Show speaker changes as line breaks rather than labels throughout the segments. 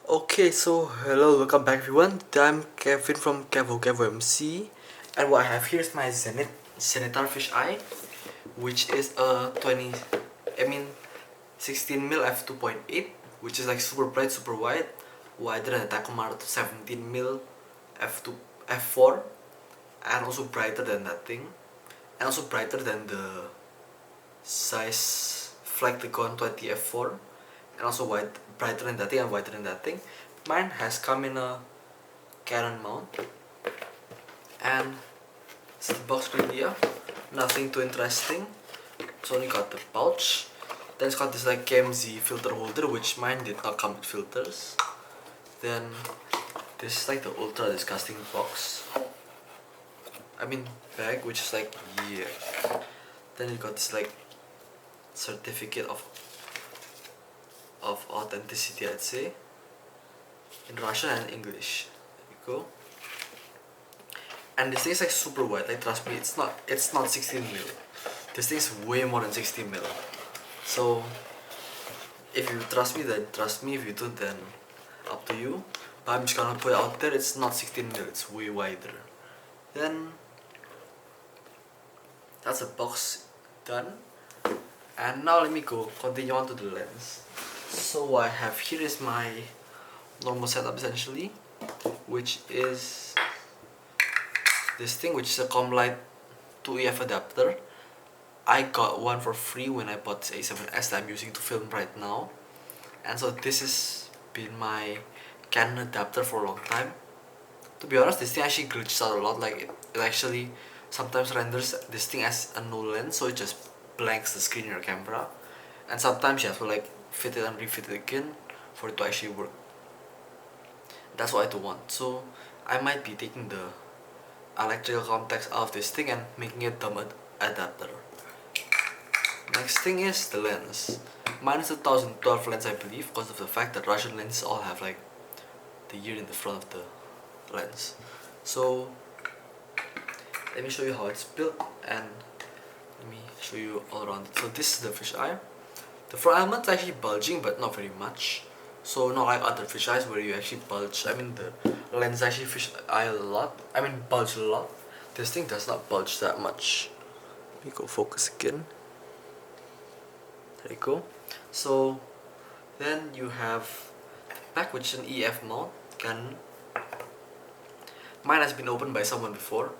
Okay, so hello, welcome back everyone. I'm Kevin from KMZ, and what I have here is my Zenitar fisheye, which is a 16 mil f2.8, which is like super bright, super wide, wider than the Takomaru 17 mil f2 f4, and also brighter than that thing, and also brighter than the size Flagticon 20 f4, and also brighter than that thing and wider than that thing. Mine has come in a canon mount, and it's the box here. Nothing too interesting. It's only got the pouch. Then it's got this like KMZ filter holder, which mine did not come with filters. Then this is like the ultra disgusting bag, which is like yeah. Then you got this like certificate of authenticity, I'd say, in Russian and English. There you go. And this thing is like super wide. Like trust me, it's not 16 mil. This thing is way more than 16 mil. So if you trust me, then trust me. If you don't, then up to you. But I'm just gonna put it out there. It's not 16 mil. It's way wider. Then that's a box done. And now let me continue on to the lens. So what I have here is my normal setup essentially, which is this thing, which is a Comlight 2EF adapter. I got one for free when I bought this A7S that I'm using to film right now. And so this has been my Canon adapter for a long time. To be honest, this thing actually glitches out a lot. Like it actually sometimes renders this thing as a no lens, so it just blanks the screen in your camera. And sometimes you have to like fit it and refit it again for it to actually work. That's what I don't want. So I might be taking the electrical contacts out of this thing and making it dumb adapter. Next thing is the lens. Mine is a 2012 lens, I believe, because of the fact that Russian lenses all have like the year in the front of the lens. So let me show you how it's built, and let me show you all around it. So this is the fisheye. The front element is actually bulging, but not very much. So not like other fisheyes where you actually bulge. The lens actually bulge a lot. This thing does not bulge that much. Let me go focus again. There you go. So then you have back, which is an EF mount Canon. Mine has been opened by someone before,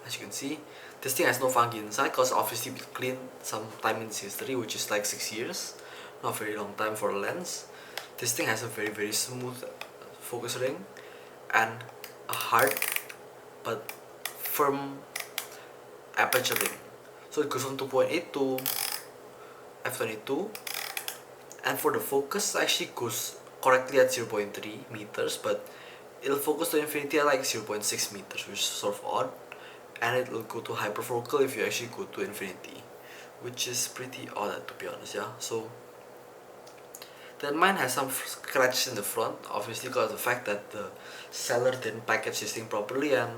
as you can see. This thing has no funky inside because obviously we cleaned some time in its history, which is like 6 years. Not very long time for a lens. This thing has a very smooth focus ring and a hard but firm aperture ring. So it goes from 2.8 to f22, and for the focus actually goes correctly at 0.3 meters, but it'll focus to infinity at like 0.6 meters, which is sort of odd, and it will go to hyperfocal if you actually go to infinity, which is pretty odd to be honest. Yeah, so then mine has some scratches in the front, obviously because of the fact that the seller didn't package this thing properly, and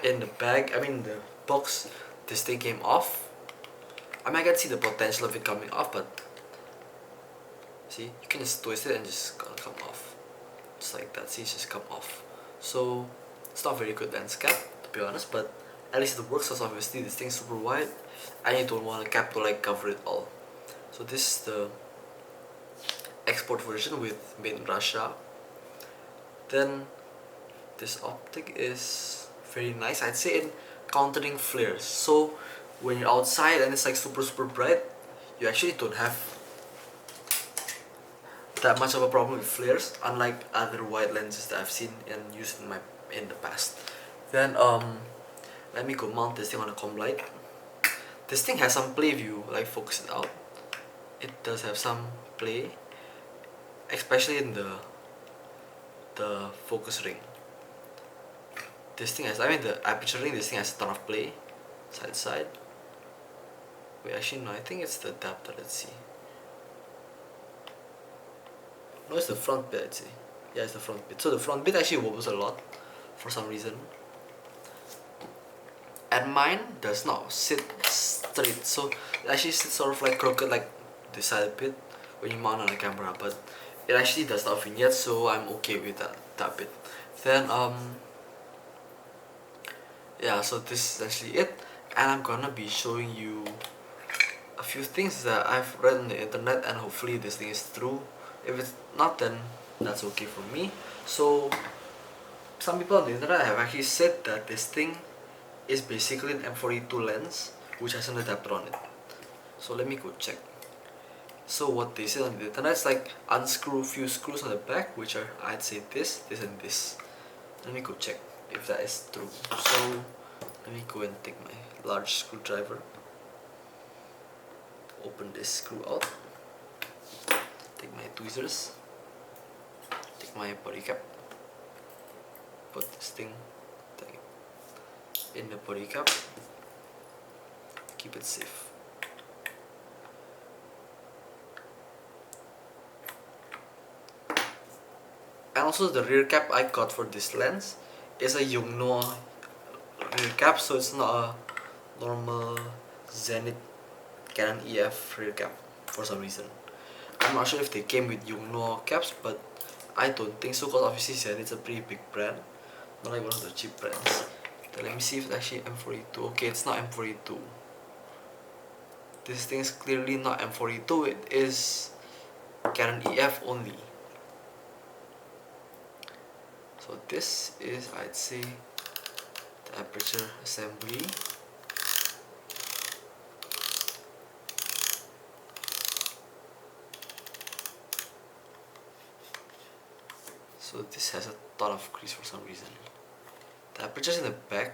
in the the box, this thing came off. I can see the potential of it coming off, but see, you can just twist it and just come off. Just like that, see, it's just come off. So it's not very good lens cap, to be honest, but at least it works, because obviously this thing's super wide and you don't want a cap to like cover it all. So this is the export version with made in Russia. Then this optic is very nice, I'd say, in countering flares. So when you're outside and it's like super bright, you actually don't have that much of a problem with flares, unlike other wide lenses that I've seen and used in the past. Then let me go mount this thing on a comb light. This thing has some play if you like focus it out. It does have some play, especially in the focus ring. This thing has, the aperture ring, this thing has a ton of play, side to side. Wait, actually no, I think it's the adapter, let's see. No, it's the front bit, I'd say. Yeah, it's the front bit. So the front bit actually wobbles a lot, for some reason. And mine does not sit straight, so it actually sits sort of like crooked, like this side bit, when you mount on a camera, but it actually does not vignette, so I'm okay with that bit. Then yeah, so this is actually it, and I'm gonna be showing you a few things that I've read on the internet, and hopefully this thing is true. If it's not, then that's okay for me. So some people on the internet have actually said that this thing is basically an M42 lens which has an adapter on it. So let me go check. So what they said on the internet is like unscrew few screws on the back, which are, I'd say this and this. Let me go check if that is true. So let me go and take my large screwdriver, open this screw out, take my tweezers, take my body cap, put this thing in the body cap, keep it safe. And also the rear cap I got for this lens is a Yongnuo rear cap, so it's not a normal Zenith Canon EF rear cap for some reason. I'm not sure if they came with Yongnuo caps, but I don't think so, because obviously Zenith's a pretty big brand, not like one of the cheap brands. Then let me see if it's actually M42. Okay, it's not M42. This thing is clearly not M42, it is Canon EF only. So this is, I'd say, the aperture assembly. So this has a ton of crease for some reason. The aperture's in the back,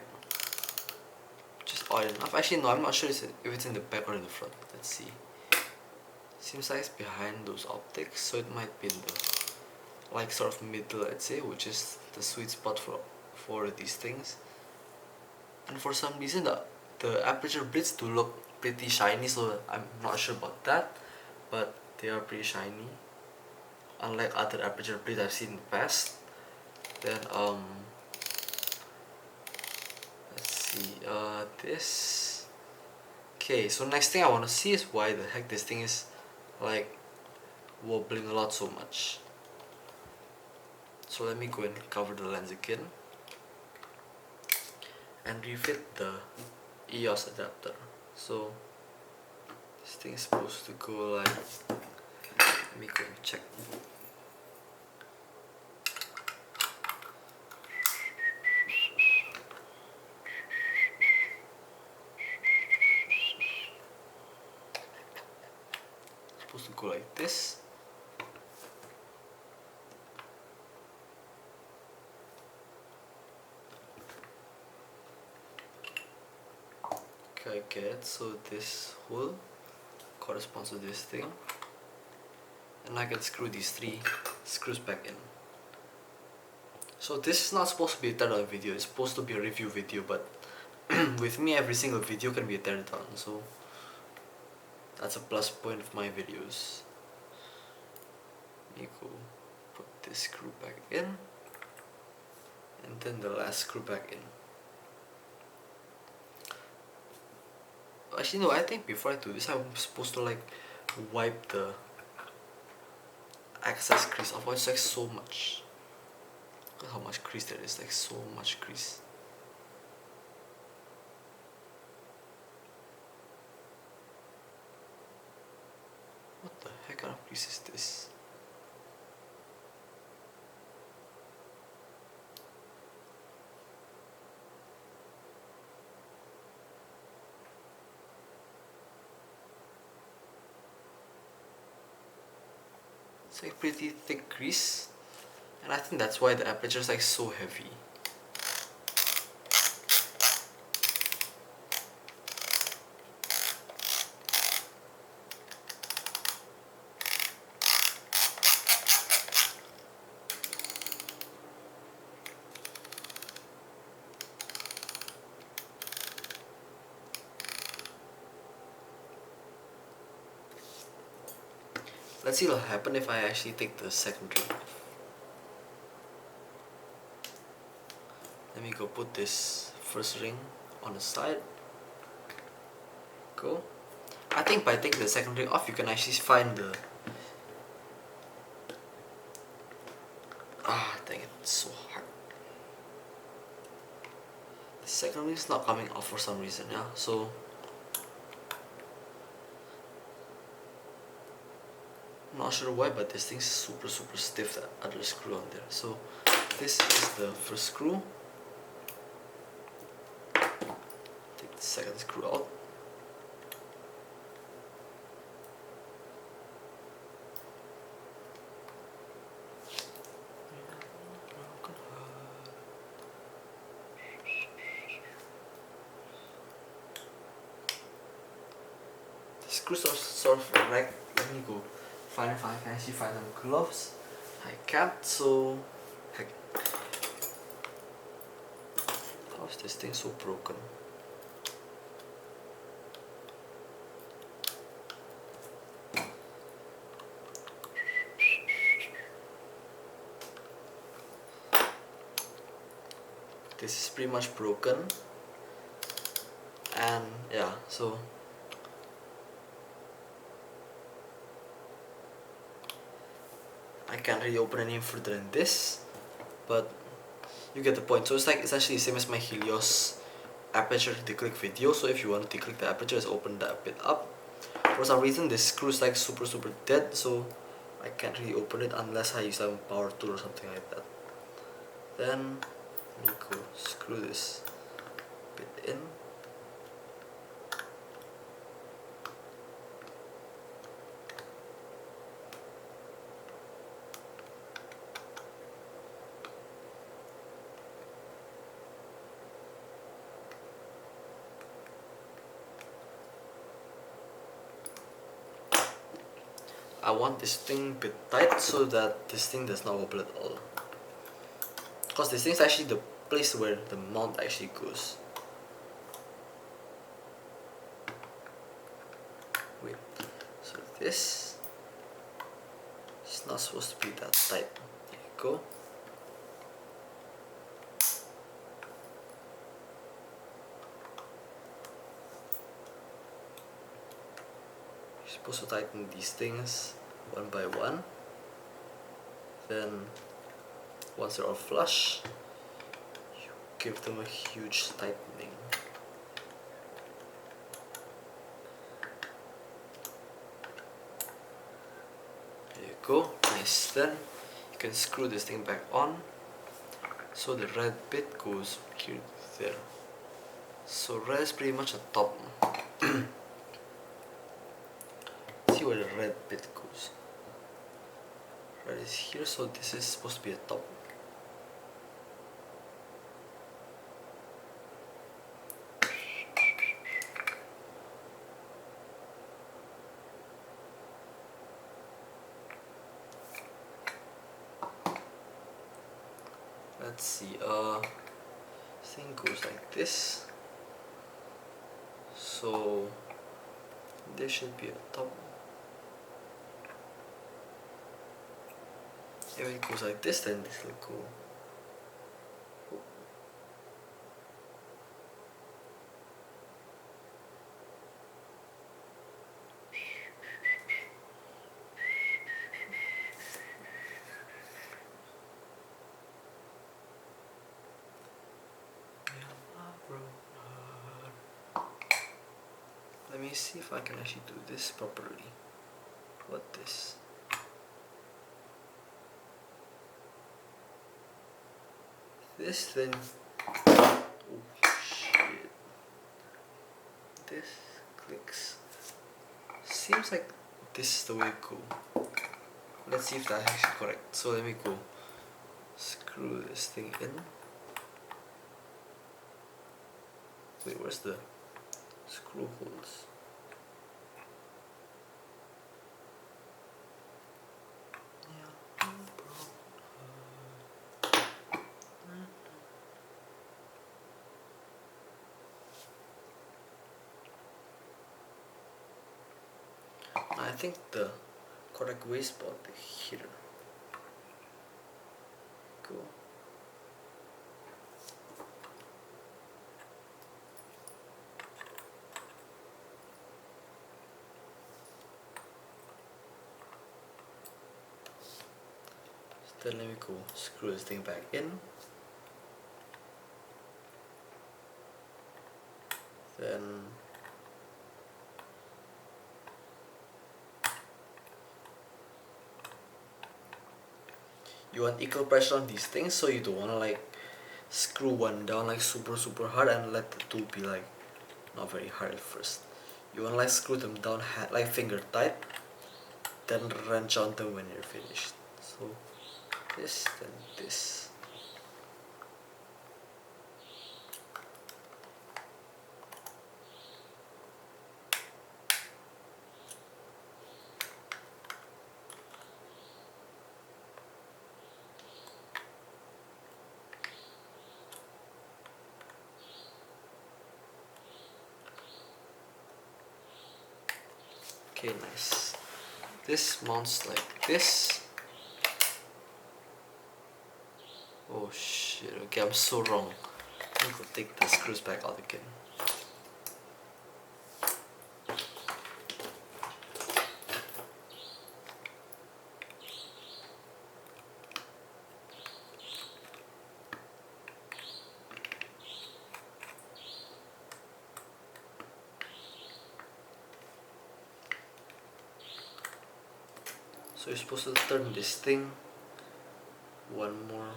which is odd enough. Actually no, I'm not sure if it's in the back or in the front. Let's see. Seems like it's behind those optics, so it might be in the, like, sort of middle, I'd say, which is the sweet spot for these things. And for some reason the aperture blades do look pretty shiny, so I'm not sure about that, but they are pretty shiny, unlike other aperture blades I've seen in the past. Then let's see, this. Okay, so next thing I want to see is why the heck this thing is like wobbling a lot so much. So let me go and cover the lens again and refit the EOS adapter. So this thing is supposed to go like, let me go and check. It's supposed to go like this. Okay, so this hole corresponds to this thing, and I can screw these 3 screws back in. So this is not supposed to be a teardown video, it's supposed to be a review video, but with me every single video can be a teardown, so that's a plus point of my videos. Let me go put this screw back in, and then the last screw back in. Actually no, I think before I do this I'm supposed to like wipe the excess crease off. It's like so much. Look how much crease there is, like so much crease. What the heck kind of crease is this? It's like pretty thick grease, and I think that's why the aperture is like so heavy. Let's see what will happen if I actually take the second ring off. Let me go put this first ring on the side. Go. I think by taking the second ring off, you can actually find Ah, dang it, it's so hard. The second ring is not coming off for some reason, yeah, so I'm not sure why, but this thing's super stiff, that other screw on there. So this is the first screw. Take the second screw out. The screws are sort of like, let me go find if I can actually find some gloves. I can't, so heck. How is this thing so broken? This is pretty much broken, and yeah, so I can't really open any further than this, but you get the point. So it's like essentially the same as my Helios aperture declick video. So if you want to declick the aperture, just open that bit up. For some reason this screw is like super dead, so I can't really open it unless I use a power tool or something like that. Then let me go screw this bit in. I want this thing a bit tight so that this thing does not wobble at all. Because this thing is actually the place where the mount actually goes. Wait, so this is not supposed to be that tight. There you go. You're supposed to tighten these things one by one. Then once they're all flush, you give them a huge tightening. There you go, nice. Then you can screw this thing back on. So the red bit goes here, there. So red is pretty much a top. See where the red bit goes. Red is here, so this is supposed to be a top. Let's see, this thing goes like this. So there should be a top. If it goes like this, then this will go. Let me see if I can actually do this properly. What this? This then. Oh shit. This clicks. Seems like this is the way to go. Let's see if that's actually correct. So let me go screw this thing in. Wait, where's the screw holes? I think the correct way is about here. Go. Then let me go screw this thing back in. Then you want equal pressure on these things, so you don't want to like screw one down like super hard and let the two be like not very hard at first. You want to like screw them down like finger tight, then wrench on them when you're finished. So this, then this. Okay, nice. This mounts like this. Oh shit, okay, I'm so wrong. I'm gonna take the screws back out again. So you're supposed to turn this thing one more.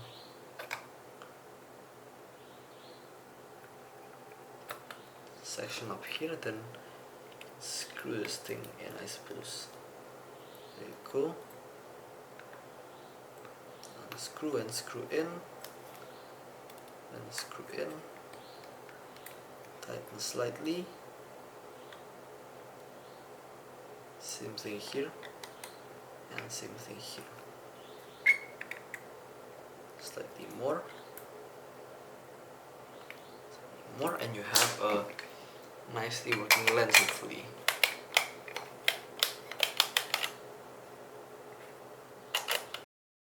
Section up here, then screw this thing in, I suppose. There you go. Unscrew and screw in. Then screw in. Tighten slightly. Same thing here. And same thing here. Slightly more. And you have a nicely working lens hopefully.